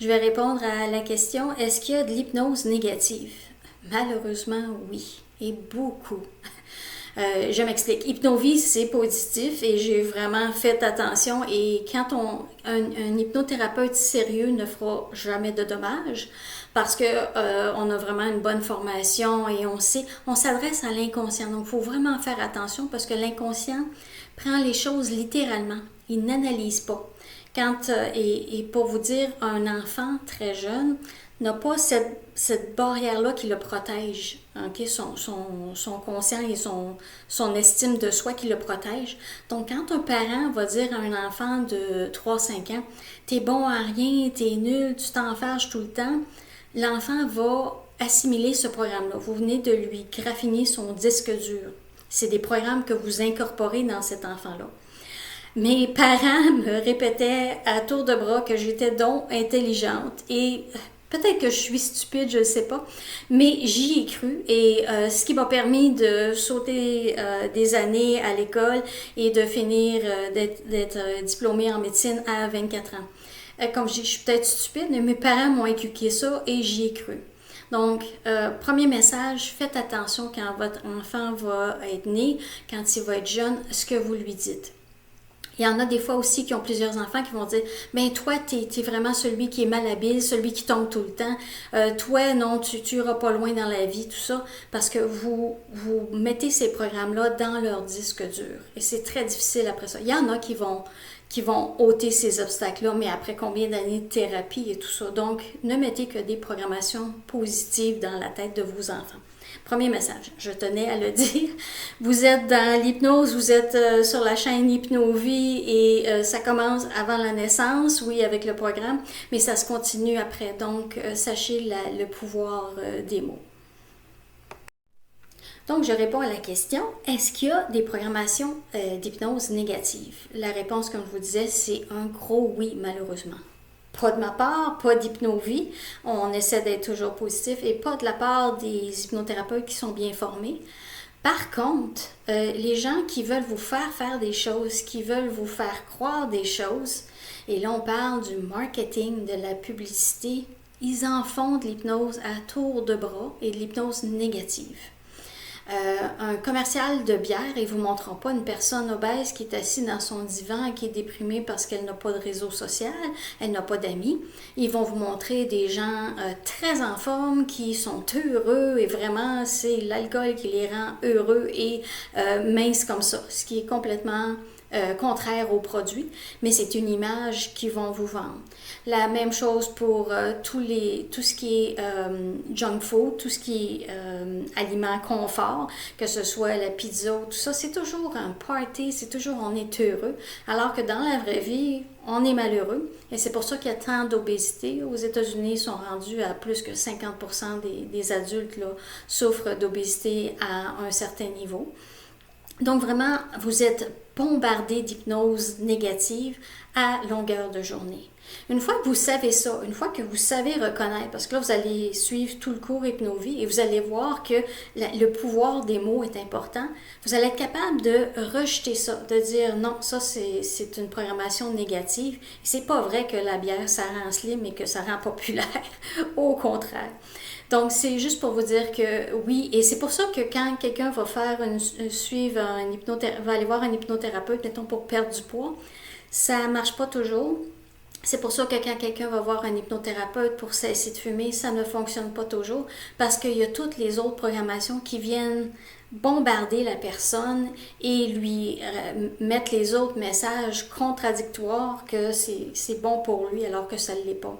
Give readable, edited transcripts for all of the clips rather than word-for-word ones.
Je vais répondre à la question, est-ce qu'il y a de l'hypnose négative? Malheureusement, oui, et beaucoup. Je m'explique. Hypnovie, c'est positif et j'ai vraiment fait attention. Et quand un hypnothérapeute sérieux ne fera jamais de dommages parce que on a vraiment une bonne formation et on s'adresse à l'inconscient. Donc, il faut vraiment faire attention parce que l'inconscient prend les choses littéralement. Il n'analyse pas. Et pour vous dire, un enfant très jeune n'a pas cette barrière-là qui le protège, okay? Son conscient et son estime de soi qui le protège. Donc, quand un parent va dire à un enfant de 3-5 ans, t'es bon à rien, t'es nul, tu t'enfarges tout le temps, l'enfant va assimiler ce programme-là. Vous venez de lui graffiner son disque dur. C'est des programmes que vous incorporez dans cet enfant-là. Mes parents me répétaient à tour de bras que j'étais donc intelligente et peut-être que je suis stupide, je ne sais pas, mais j'y ai cru et ce qui m'a permis de sauter des années à l'école et de finir d'être diplômée en médecine à 24 ans. Comme je dis, je suis peut-être stupide, mais mes parents m'ont inculqué ça et j'y ai cru. Donc, premier message, faites attention quand votre enfant va être né, quand il va être jeune, ce que vous lui dites. Il y en a des fois aussi qui ont plusieurs enfants qui vont dire ben toi, t'es vraiment celui qui est malhabile, celui qui tombe tout le temps. Toi, non, tu iras pas loin dans la vie, tout ça, parce que vous mettez ces programmes-là dans leur disque dur. Et c'est très difficile après ça. Il y en a qui vont ôter ces obstacles-là, mais après combien d'années de thérapie et tout ça. Donc, ne mettez que des programmations positives dans la tête de vos enfants. Premier message, je tenais à le dire. Vous êtes dans l'hypnose, vous êtes sur la chaîne Hypnovie et ça commence avant la naissance, oui, avec le programme, mais ça se continue après. Donc, sachez le pouvoir des mots. Donc, je réponds à la question, est-ce qu'il y a des programmations d'hypnose négatives? La réponse, comme je vous disais, c'est un gros oui, malheureusement. Pas de ma part, pas d'hypnovie. On essaie d'être toujours positif et pas de la part des hypnothérapeutes qui sont bien formés. Par contre, les gens qui veulent vous faire des choses, qui veulent vous faire croire des choses, et là on parle du marketing, de la publicité, ils en font de l'hypnose à tour de bras et de l'hypnose négative. Un commercial de bière, ils ne vous montreront pas une personne obèse qui est assise dans son divan et qui est déprimée parce qu'elle n'a pas de réseau social, elle n'a pas d'amis. Ils vont vous montrer des gens très en forme qui sont heureux et vraiment c'est l'alcool qui les rend heureux et minces comme ça, ce qui est complètement contraire au produit, mais c'est une image qu'ils vont vous vendre. La même chose pour tout ce qui est junk food, tout ce qui est aliments confort, que ce soit la pizza, tout ça, c'est toujours un party, c'est toujours on est heureux, alors que dans la vraie vie, on est malheureux. Et c'est pour ça qu'il y a tant d'obésité. Aux États-Unis, ils sont rendus à plus que 50% des adultes là, souffrent d'obésité à un certain niveau. Donc vraiment, vous êtes bombardé d'hypnose négative à longueur de journée. Une fois que vous savez ça, une fois que vous savez reconnaître, parce que là, vous allez suivre tout le cours Hypnovie et vous allez voir que le pouvoir des mots est important, vous allez être capable de rejeter ça, de dire non, ça c'est une programmation négative. C'est pas vrai que la bière, ça rend slim et que ça rend populaire. Au contraire. Donc, c'est juste pour vous dire que oui, et c'est pour ça que quand quelqu'un va suivre va aller voir un hypnothérapeute, mettons pour perdre du poids, ça marche pas toujours. C'est pour ça que quand quelqu'un va voir un hypnothérapeute pour cesser de fumer, ça ne fonctionne pas toujours parce qu'il y a toutes les autres programmations qui viennent bombarder la personne et lui mettre les autres messages contradictoires que c'est bon pour lui alors que ça ne l'est pas.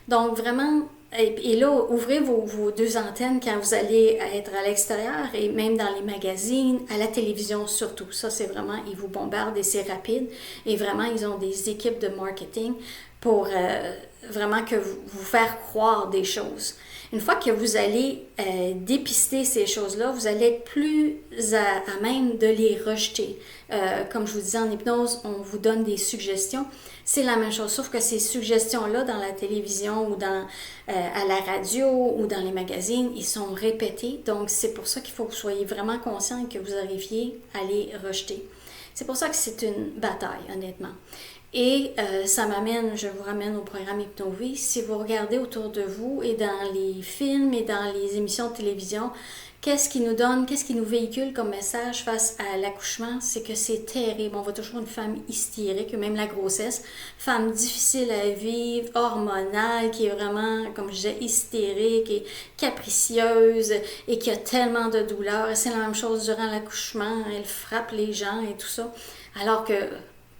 Donc vraiment, et là, ouvrez vos deux antennes quand vous allez être à l'extérieur et même dans les magazines, à la télévision surtout. Ça, c'est vraiment, ils vous bombardent et c'est rapide. Et vraiment, ils ont des équipes de marketing pour vraiment que vous faire croire des choses. Une fois que vous allez dépister ces choses-là, vous allez être plus à même de les rejeter. Comme je vous disais en hypnose, on vous donne des suggestions. C'est la même chose, sauf que ces suggestions-là dans la télévision ou à la radio ou dans les magazines, ils sont répétés. Donc, c'est pour ça qu'il faut que vous soyez vraiment conscient et que vous arriviez à les rejeter. C'est pour ça que c'est une bataille, honnêtement. Et ça m'amène, je vous ramène au programme Hypnovie. Si vous regardez autour de vous et dans les films et dans les émissions de télévision, qu'est-ce qui nous donne, qu'est-ce qui nous véhicule comme message face à l'accouchement? C'est que c'est terrible. On voit toujours une femme hystérique, même la grossesse. Femme difficile à vivre, hormonale, qui est vraiment, comme je disais, hystérique et capricieuse et qui a tellement de douleurs. Et c'est la même chose durant l'accouchement. Elle frappe les gens et tout ça. Alors que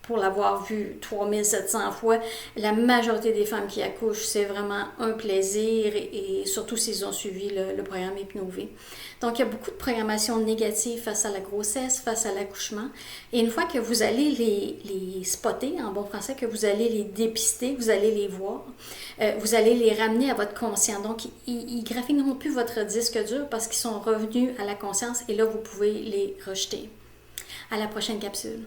pour l'avoir vu 3700 fois, la majorité des femmes qui accouchent, c'est vraiment un plaisir et surtout s'ils ont suivi le programme Hypnovie. Donc, il y a beaucoup de programmation négative face à la grossesse, face à l'accouchement. Et une fois que vous allez les spotter, en bon français, que vous allez les dépister, vous allez les voir, vous allez les ramener à votre conscient. Donc, ils ne graffineront plus votre disque dur parce qu'ils sont revenus à la conscience et là, vous pouvez les rejeter. À la prochaine capsule.